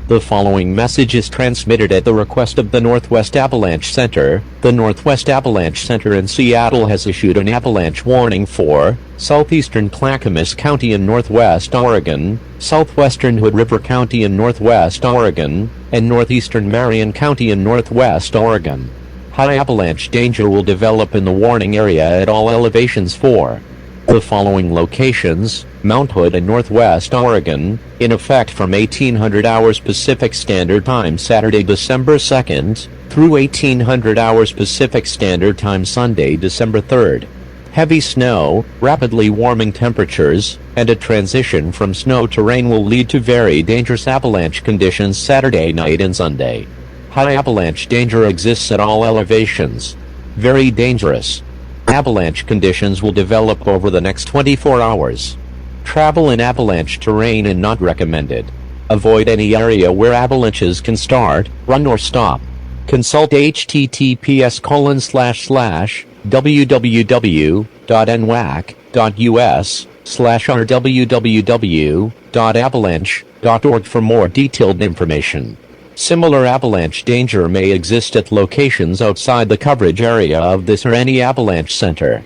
The following message is transmitted at the request of the Northwest Avalanche Center. The Northwest Avalanche Center in Seattle has issued an avalanche warning for southeastern Clackamas County in Northwest Oregon, southwestern Hood River County in Northwest Oregon, and northeastern Marion County in Northwest Oregon. High avalanche danger will develop in the warning area at all elevations for the following locations: Mount Hood and Northwest Oregon, in effect from 1800 hours Pacific Standard Time Saturday, December 2nd, through 1800 hours Pacific Standard Time Sunday, December 3rd. Heavy snow, rapidly warming temperatures, and a transition from snow to rain will lead to very dangerous avalanche conditions Saturday night and Sunday. High avalanche danger exists at all elevations. Very dangerous avalanche conditions will develop over the next 24 hours. Travel in avalanche terrain is not recommended. Avoid any area where avalanches can start, run or stop. Consult https://www.nwac.us/or www.avalanche.org for more detailed information. Similar avalanche danger may exist at locations outside the coverage area of this or any avalanche center.